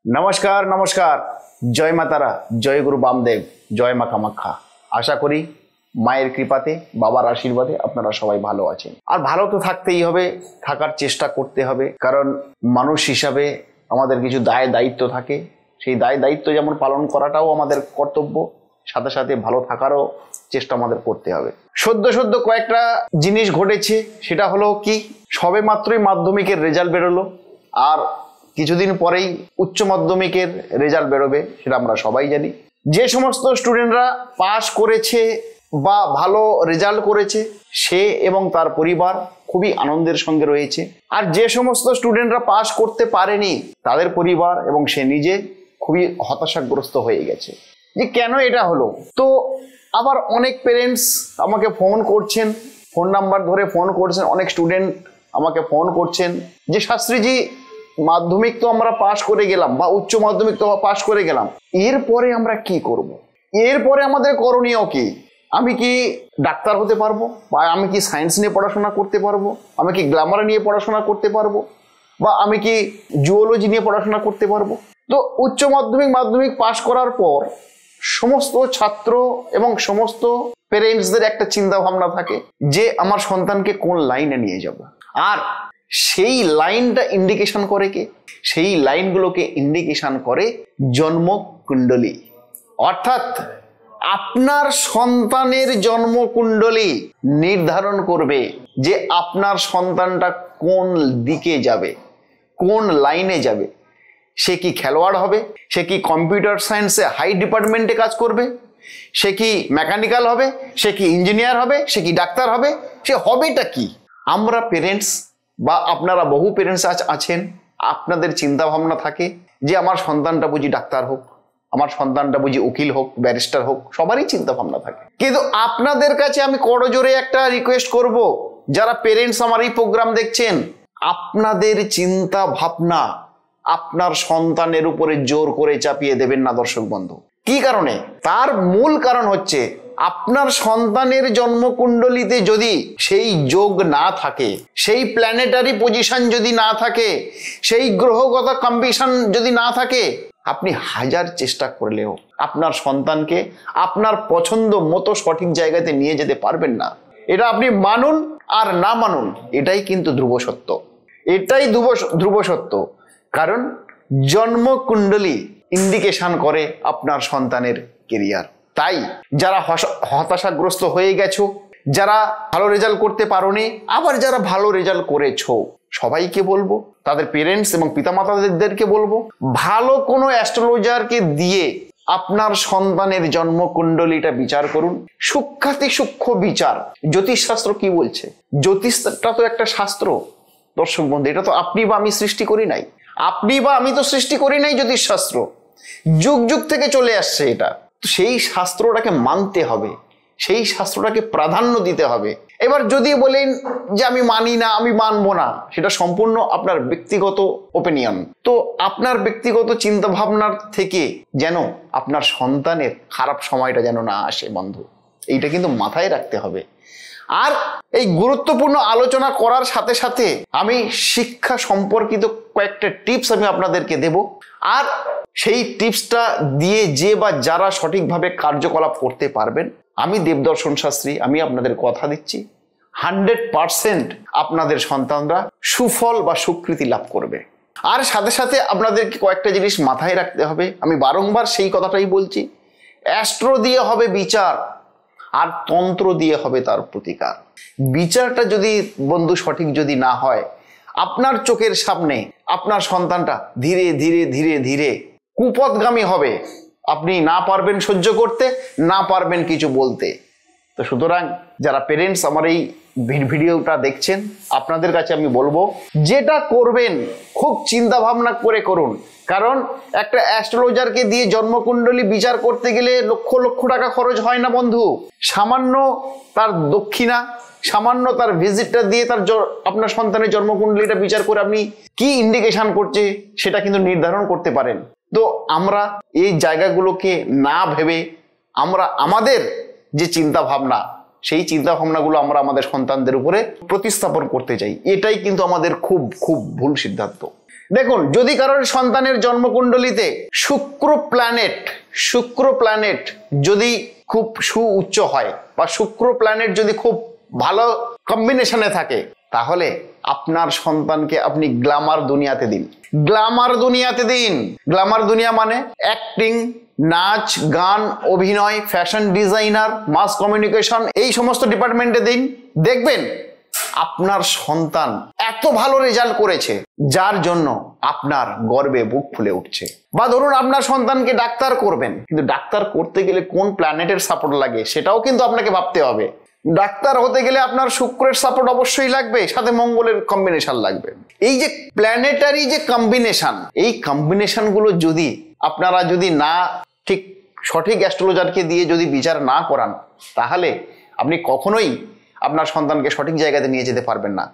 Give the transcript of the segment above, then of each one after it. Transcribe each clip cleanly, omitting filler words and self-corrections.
नमस्कार नमस्कार। जय मातारा, जय गुरु बामदेव, जय मा कामाख्या। आशा करी माয়ের কৃপাতে বাবার আশীর্বাদে আপনারা সবাই ভালো আছেন। আর ভালো তো থাকতেই হবে, থাকার চেষ্টা করতে হবে, কারণ মানুষ হিসাবে আমাদের কিছু দায় দায়িত্ব থাকে। সেই দায় দায়িত্ব যেমন পালন করাটাও আমাদের কর্তব্য, সাথে সাথে ভালো থাকারও চেষ্টা আমাদের করতে হবে। সদ্য কয়েকটা জিনিস ঘটেছে, সেটা হলো কি, সবে মাত্রই মাধ্যমিকের রেজাল্ট বেরোলো, আর কিছুদিন পরেই উচ্চ মাধ্যমিকের রেজাল্ট বেরোবে, সেটা আমরা সবাই জানি। যে সমস্ত স্টুডেন্টরা পাস করেছে বা ভালো রেজাল্ট করেছে, সে এবং তার পরিবার খুবই আনন্দের সঙ্গে রয়েছে। আর যে সমস্ত স্টুডেন্টরা পাস করতে পারেনি, তাদের পরিবার এবং সে নিজে খুবই হতাশাগ্রস্ত হয়ে গেছে যে কেন এটা হলো। তো আবার অনেক পেরেন্টস আমাকে ফোন করছেন, ফোন নাম্বার ধরে ফোন করছেন, অনেক স্টুডেন্ট আমাকে ফোন করছেন যে শাস্ত্রীজি, মাধ্যমিক তো আমরা পাস করে গেলাম বা উচ্চ মাধ্যমিক তো পাস করে গেলাম, এরপরে আমরা কি করব? এরপরে আমাদের করণীয় কি? আমি কি ডাক্তার হতে পারবো, বা আমি কি সায়েন্স নিয়ে পড়াশোনা করতে পারবো, আমি কি গ্ল্যামার নিয়ে পড়াশোনা করতে পারবো, বা আমি কি জুওলজি নিয়ে পড়াশোনা করতে পারবো? তো উচ্চ মাধ্যমিক পাস করার পর সমস্ত ছাত্র এবং সমস্ত পেরেন্টসদের একটা চিন্তা ভাবনা থাকে যে আমার সন্তানকে কোন লাইনে নিয়ে যাব। আর সেই লাইনটা ইন্ডিকেশন করে কে? সেই লাইনগুলোকে ইন্ডিকেশন করে জন্মকুণ্ডলী। অর্থাৎ আপনার সন্তানের জন্মকুণ্ডলী নির্ধারণ করবে যে আপনার সন্তানটা কোন দিকে যাবে, কোন লাইনে যাবে। সে কি খেলোয়াড় হবে, সে কি কম্পিউটার সায়েন্সে হাই ডিপার্টমেন্টে কাজ করবে, সে কি মেকানিক্যাল হবে, সে কি ইঞ্জিনিয়ার হবে, সে কি ডাক্তার হবে, সে হবেটা কি? আমরা পেরেন্টস বা আপনারা বহু পেরেন্টস আছেন, আপনাদের চিন্তা ভাবনা থাকে যে আমার সন্তানটা বুঝি ডাক্তার হোক, আমার সন্তানটা বুঝি উকিল হোক, ব্যারিস্টার হোক, সবারই চিন্তা ভাবনা থাকে। কিন্তু আপনাদের কাছে আমি করজোরে একটা রিকোয়েস্ট করব, যারা পেরেন্টস আমার এই প্রোগ্রাম দেখছেন, আপনাদের চিন্তা ভাবনা আপনার সন্তানের উপরে জোর করে চাপিয়ে দেবেন না দর্শক বন্ধু। কি কারণে? তার মূল কারণ হচ্ছে আপনার সন্তানের জন্মকুণ্ডলিতে যদি সেই যোগ না থাকে, সেই প্ল্যানেটারি পজিশন যদি না থাকে, সেই গ্রহগত কম্বিনেশন যদি না থাকে, আপনি হাজার চেষ্টা করলেও আপনার সন্তানকে আপনার পছন্দ মতো সঠিক জায়গাতে নিয়ে যেতে পারবেন না। এটা আপনি মানুন আর না মানুন, এটাই কিন্তু ধ্রুব সত্য। এটাই ধ্রুব সত্য। কারণ জন্মকুণ্ডলী ইন্ডিকেশন করে আপনার সন্তানের কেরিয়ার। তাই যারা হতাশাগ্রস্ত হয়ে গেছো, যারা ভালো রেজাল্ট করতে পারোনি, আবার যারা ভালো রেজাল্ট করেছো, সবাইকে বলবো, তাদের পেরেন্টস এবং পিতামাতাদেরকে বলবো, ভালো কোনো অ্যাস্ট্রোলজারকে দিয়ে আপনার সন্তানের জন্মকুণ্ডলীটা বিচার করুন। সূক্ষ্মাতি সূক্ষ্ম বিচার। জ্যোতিষশাস্ত্র কি বলছে? জ্যোতিষটা তো একটা শাস্ত্র দর্শক বন্ধু, এটা তো আপনি বা আমি সৃষ্টি করি নাই, আপনি বা আমি তো সৃষ্টি করি নাই। জ্যোতিষশাস্ত্র যুগ যুগ থেকে চলে আসছে। এটা সেই শাস্ত্রটাকে মানতে হবে, সেই শাস্ত্রটাকে প্রাধান্য দিতে হবে। এবার যদি বলেন যে আমি মানি না, আমি মানবো না, সেটা সম্পূর্ণ আপনার ব্যক্তিগত ওপিনিয়ন। তো আপনার ব্যক্তিগত চিন্তা ভাবনার থেকে যেন আপনার সন্তানের খারাপ সময়টা যেন না আসে বন্ধু, এইটা কিন্তু মাথায় রাখতে হবে। আর এই গুরুত্বপূর্ণ আলোচনা করার সাথে সাথে আমি শিক্ষা সম্পর্কিত কয়েকটা টিপস আমি আপনাদেরকে দেব। আর সেই টিপসটা দিয়ে যে বা যারা সঠিকভাবে কার্যকলাপ করতে পারবেন, আমি দেবদর্শন শাস্ত্রী, আমি আপনাদের কথা দিচ্ছি 100% আপনাদের সন্তানরা সুফল বা সুকৃতি লাভ করবে। আর সাথে সাথে আপনাদেরকে কয়েকটা জিনিস মাথায় রাখতে হবে, আমি বারংবার সেই কথাটাই বলছি। অ্যাস্ট্রো দিয়ে হবে বিচার, আর তন্ত্র দিয়ে হবে তার প্রতিকার। বিচারটা যদি বন্ধু সঠিক যদি না হয়, আপনার চোখের সামনে আপনার সন্তানটা ধীরে ধীরে ধীরে ধীরে কুপথগামী হবে। আপনি না পারবেন সহ্য করতে, না পারবেন কিছু বলতে। তো সুতরাং যারা পেরেন্টস আমার এই ভিডিওটা দেখছেন, আপনাদের কাছে আমি বলবো, যেটা করবেন খুব চিন্তা ভাবনা করে করুন। কারণ একটা অ্যাস্ট্রোলজারকে দিয়ে জন্মকুণ্ডলী বিচার করতে গেলে লক্ষ লক্ষ টাকা খরচ হয় না বন্ধু। সামান্য তার দক্ষিণা, সামান্য তার ভিজিটটা দিয়ে আপনার সন্তানের জন্মকুণ্ডলীটা বিচার করে আপনি কি ইন্ডিকেশন করছে সেটা কিন্তু নির্ধারণ করতে পারেন। তো আমরা এই জায়গাগুলোকে না ভেবে আমরা আমাদের যে চিন্তা ভাবনা, সেই চিন্তা ভাবনাগুলো আমরা আমাদের সন্তানদের উপরে প্রতিস্থাপন করতে চাই, এটাই কিন্তু আমাদের খুব খুব ভুল সিদ্ধান্ত। দেখুন, যদি কারোর সন্তানের জন্মকুণ্ডলিতে শুক্র প্ল্যানেট যদি খুব সুউচ্চ হয় বা শুক্র প্ল্যানেট যদি খুব ভালো কম্বিনেশনে থাকে, তাহলে আপনার সন্তানকে আপনি গ্ল্যামার দুনিয়াতে দিন। গ্ল্যামার দুনিয়া মানে অ্যাক্টিং, নাচ, গান, অভিনয়, ফ্যাশন ডিজাইনার, মাস কমিউনিকেশন, এই সমস্ত ডিপার্টমেন্টে দিন। দেখবেন আপনার সন্তান এত ভালো রেজাল্ট করেছে, যার জন্য আপনার গর্বে বুক ফুলে উঠছে। বা ধরুন আপনার সন্তানকে ডাক্তার করবেন, কিন্তু ডাক্তার করতে গেলে কোন প্ল্যানেটের সাপোর্ট লাগে সেটাও কিন্তু আপনাকে ভাবতে হবে। ডাক্তার হতে গেলে আপনার শুক্রের সাপোর্ট অবশ্যই লাগবে, সাথে মঙ্গলের কম্বিনেশন লাগবে। এই যে প্ল্যানেটারি যে কম্বিনেশন, এই কম্বিনেশনগুলো যদি আপনারা না ঠিক সঠিক অ্যাস্ট্রোলজারকে দিয়ে যদি বিচার না করান, তাহলে আপনি কখনোই আপনার সন্তানকে সঠিক জায়গাতে নিয়ে যেতে পারবেন না।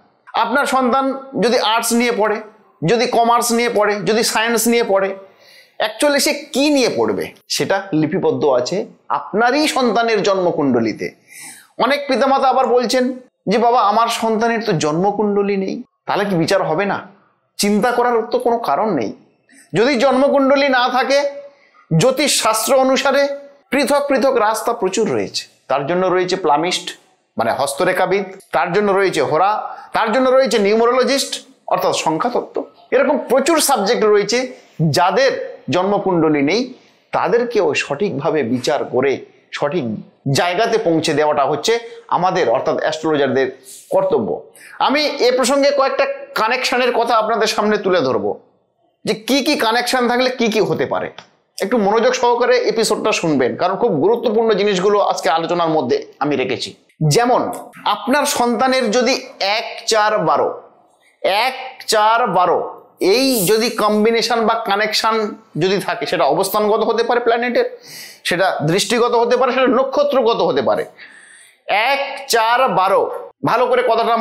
আপনার সন্তান যদি আর্টস নিয়ে পড়ে, যদি কমার্স নিয়ে পড়ে, যদি সায়েন্স নিয়ে পড়ে, অ্যাকচুয়ালি সে কি নিয়ে পড়বে সেটা লিপিবদ্ধ আছে আপনারই সন্তানের জন্মকুণ্ডলিতে। অনেক পিতামাতা আবার বলছেন যে বাবা, আমার সন্তানের তো জন্মকুণ্ডলী নেই, তাহলে কি বিচার হবে না? চিন্তা করার তো কোনো কারণ নেই। যদি জন্মকুণ্ডলী না থাকে, জ্যোতিষ শাস্ত্র অনুসারে পৃথক পৃথক রাস্তা প্রচুর রয়েছে। তার জন্য রয়েছে প্লামিস্ট মানে হস্তরেখাবিদ, তার জন্য রয়েছে হোরা, তার জন্য রয়েছে নিউমোরোলজিস্ট অর্থাৎ সংখ্যাতত্ত্ব। এরকম প্রচুর সাবজেক্ট রয়েছে। যাদের জন্মকুণ্ডলী নেই তাদেরকেও সঠিকভাবে বিচার করে সঠিক জায়গাতে পৌঁছে দেওয়াটা হচ্ছে আমাদের অর্থাৎ অ্যাস্ট্রোলজারদের কর্তব্য। আমি এ প্রসঙ্গে কয়েকটা কানেকশনের কথা আপনাদের সামনে তুলে ধরবো, যে কি কি কানেকশন থাকলে কি কি হতে পারে। একটু মনোযোগ সহকারে এপিসোডটা শুনবেন, কারণ খুব গুরুত্বপূর্ণ জিনিসগুলো আজকে আলোচনার মধ্যে আমি রেখেছি। যেমন আপনার সন্তানের যদি 1-4-12 এই যদি কম্বিনেশন বা কানেকশন যদি থাকে, সেটা অবস্থানগত হতে পারে প্ল্যানেটের, সেটা দৃষ্টিগত হতে পারে, সেটা নক্ষত্রগত হতে পারে। 1-4-12, ভালো করে কথাটা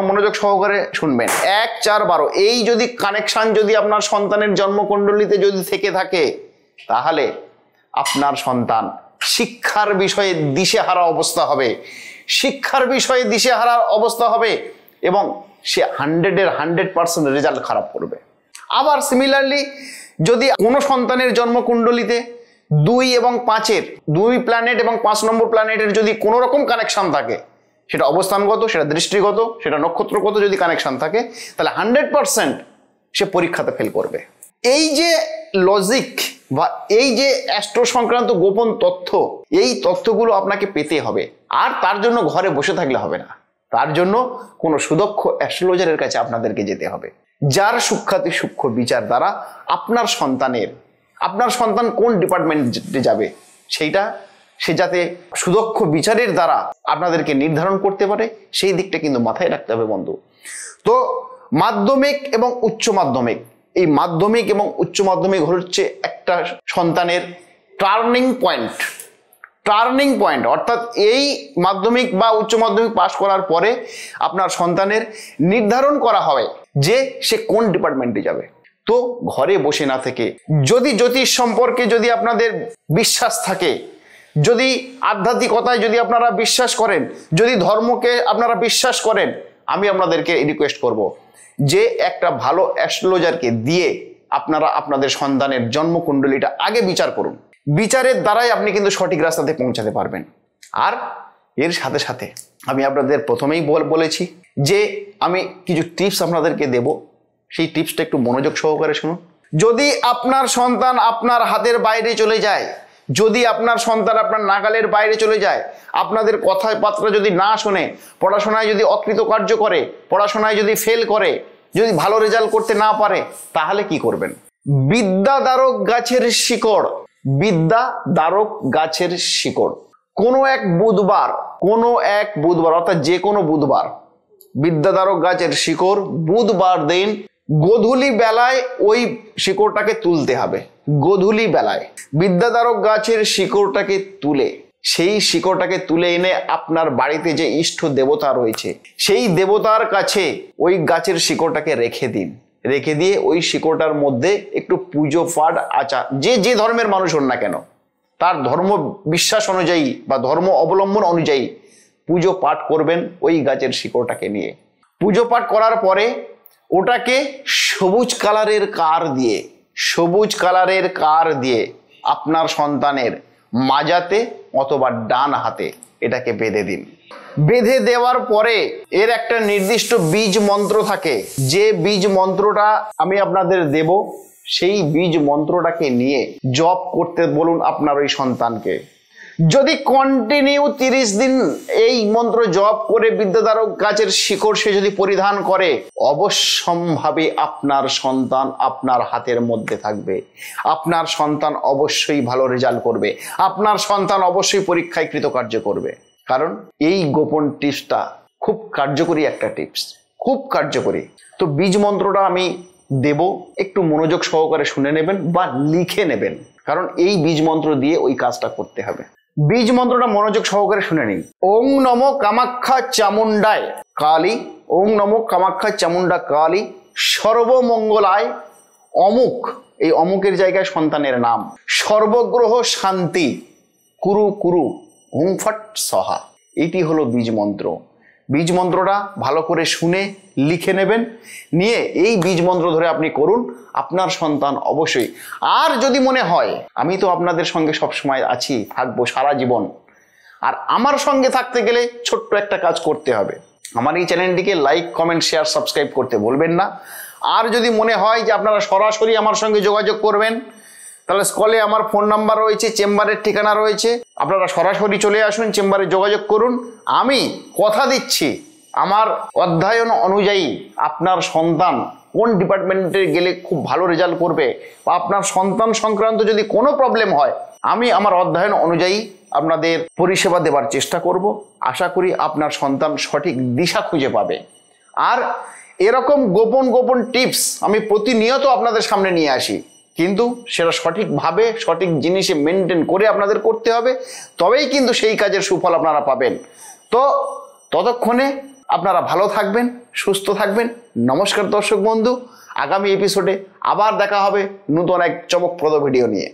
মনোযোগ সহকারে শুনবেন। 1-4-12 এই যদি কানেকশন যদি আপনার সন্তানের জন্মকুণ্ডলিতে যদি থেকে থাকে, তাহলে আপনার সন্তান শিক্ষার বিষয়ে দিশেহারা অবস্থা হবে এবং সে 100% রেজাল্ট খারাপ করবে। আবার সিমিলারলি যদি কোনো সন্তানের জন্মকুণ্ডলিতে 2 এবং 5-এর 2 প্ল্যানেট এবং 5 নম্বর প্ল্যানেটের যদি কোনো রকম কানেকশন থাকে, সেটা অবস্থানগত, সেটা দৃষ্টিগত, সেটা নক্ষত্রগত যদি কানেকশন থাকে, তাহলে 100% সে পরীক্ষাতে ফেল করবে। এই যে লজিক বা এই যে অ্যাস্ট্রো সংক্রান্ত গোপন তথ্য, এই তথ্যগুলো আপনাকে পেতে হবে। আর তার জন্য ঘরে বসে থাকলে হবে না, তার জন্য কোনো সুদক্ষ অ্যাস্ট্রোলজারের কাছে আপনাদেরকে যেতে হবে, যার সূক্ষ্ম বিচার দ্বারা আপনার সন্তান কোন ডিপার্টমেন্টে যাবে সে যাতে সুদক্ষ বিচারের দ্বারা আপনাদেরকে নির্ধারণ করতে পারে, সেই দিকটা কিন্তু মাথায় রাখতে হবে বন্ধু। তো মাধ্যমিক এবং উচ্চ মাধ্যমিক, এই মাধ্যমিক এবং উচ্চ মাধ্যমিক হচ্ছে একটা সন্তানের টার্নিং পয়েন্ট। অর্থাৎ এই মাধ্যমিক বা উচ্চ মাধ্যমিক পাশ করার পরে আপনার সন্তানের নির্ধারণ করা হবে যে সে কোন ডিপার্টমেন্টে যাবে। তো ঘরে বসে না থেকে, যদি জ্যোতিষ সম্পর্কে যদি আপনাদের বিশ্বাস থাকে, যদি আধ্যাত্মিকতায় যদি আপনারা বিশ্বাস করেন, যদি ধর্মকে আপনারা বিশ্বাস করেন, আমি আপনাদেরকে রিকোয়েস্ট করব যে একটা ভালো অ্যাস্ট্রোলজারকে দিয়ে আপনারা আপনাদের সন্তানের জন্মকুণ্ডলীটা আগে বিচার করুন। বিচারের দ্বারাই আপনি কিন্তু সঠিক রাস্তাতে পৌঁছাতে পারবেন। আর এর সাথে সাথে আমি আপনাদের প্রথমেই বলেছি যে আমি কিছু টিপস আপনাদেরকে দেব, সেই টিপসটা একটু মনোযোগ সহকারে শুনুন। যদি আপনার সন্তান আপনার হাতের বাইরে চলে যায়, যদি আপনার সন্তান আপনার নাগালের বাইরে চলে যায়, আপনাদের কথাবার্তা যদি না শোনে, পড়াশোনায় যদি অকৃতকার্য করে, পড়াশোনায় যদি ফেল করে, যদি ভালো রেজাল্ট করতে না পারে, তাহলে কি করবেন? বিদ্যাদারক গাছের শিকড় কোনো এক বুধবার অর্থাৎ যে কোনো বুধবার, বিদ্যাদারক গাছের শিকড় বুধবার দিন গোধূলি বেলায় ওই শিকড়টাকে তুলতে হবে। গোধূলি বেলায় বিদ্যাদারক গাছের শিকড়টাকে তুলে এনে আপনার বাড়িতে যে ইষ্ট দেবতা রয়েছে, সেই দেবতার কাছে ওই গাছের শিকড়টাকে রেখে দিয়ে ওই শিকড়টার মধ্যে একটু পুজো পাঠ আচার, যে ধর্মের মানুষ হন না কেন, তার ধর্ম বিশ্বাস অনুযায়ী বা ধর্ম অবলম্বন অনুযায়ী পুজো পাঠ করবেন ওই গাছের শিকড়টাকে নিয়ে। পুজো পাঠ করার পরে ওটাকে সবুজ কালারের কার দিয়ে আপনার সন্তানের মাজাতে অথবা ডান হাতে এটাকে বেঁধে দিন। বেঁধে দেওয়ার পরে এর একটা নির্দিষ্ট বীজ মন্ত্র থাকে, যে বীজ মন্ত্রটা আমি আপনাদের দেব, সেই বীজ মন্ত্রটাকে নিয়ে জপ করতে বলুন আপনার ওই সন্তানকে। যদি কন্টিনিউ 30 দিন এই মন্ত্র জপ করে বিদ্যাধারক গাছের শিকড় সে যদি পরিধান করে, অবশ্যম্ভাবী আপনার সন্তান আপনার হাতের মধ্যে থাকবে। আপনার সন্তান অবশ্যই ভালো রেজাল্ট করবে, আপনার সন্তান অবশ্যই পরীক্ষায় কৃতকার্য করবে। কারণ এই গোপন টিপসটা খুব কার্যকরী একটা টিপস, খুব কার্যকরী। তো বীজ মন্ত্রটা আমি দেব, একটু মনোযোগ সহকারে শুনে নেবেন বা লিখে নেবেন, কারণ এই বীজ মন্ত্র দিয়ে ওই কাজটা করতে হবে। বীজ মন্ত্রটা মনোযোগ সহকারে শুনে নিন। ওং নমো কামাখ্যা চামুণ্ডায় কালী, ওং নমো কামাখ্যা চামুণ্ডা কালী, সর্বমঙ্গলায় অমুক, এই অমুকের জায়গায় সন্তানের নাম, সর্বগ্রহ শান্তি কুরু কুরু হুং ফট সহা। এটি হলো বীজ মন্ত্র। বীজ মন্ত্রটা ভালো করে শুনে লিখে নেবেন, নিয়ে এই বীজ মন্ত্র ধরে আপনি করুন, আপনার সন্তান অবশ্যই। আর যদি মনে হয় আমি তো আপনাদের সঙ্গে সবসময় আছি, থাকবো সারা জীবন, আর আমার সঙ্গে থাকতে গেলে ছোট্ট একটা কাজ করতে হবে, আমার এই চ্যানেলটিকে লাইক কমেন্ট শেয়ার সাবস্ক্রাইব করতে ভুলবেন না। আর যদি মনে হয় যে আপনারা সরাসরি আমার সঙ্গে যোগাযোগ করবেন, তাহলে স্কলে আমার ফোন নাম্বার রয়েছে, চেম্বারের ঠিকানা রয়েছে, আপনারা সরাসরি চলে আসুন, চেম্বারে যোগাযোগ করুন। আমি কথা দিচ্ছি আমার অধ্যয়ন অনুযায়ী আপনার সন্তান কোন ডিপার্টমেন্টে গেলে খুব ভালো রেজাল্ট করবে, বা আপনার সন্তান সংক্রান্ত যদি কোনো প্রবলেম হয়, আমি আমার অধ্যয়ন অনুযায়ী আপনাদের পরিষেবা দেওয়ার চেষ্টা করব। আশা করি আপনার সন্তান সঠিক দিশা খুঁজে পাবে। আর এরকম গোপন গোপন টিপস আমি প্রতিনিয়ত আপনাদের সামনে নিয়ে আসি, কিন্তু সেটা সঠিকভাবে সঠিক জিনিসে মেনটেন করে আপনাদের করতে হবে, তবেই কিন্তু সেই কাজের সুফল আপনারা পাবেন। তো ততক্ষণে আপনারা ভালো থাকবেন, সুস্থ থাকবেন। নমস্কার দর্শক বন্ধু, আগামী এপিসোডে আবার দেখা হবে নতুন এক চমকপ্রদ ভিডিও নিয়ে।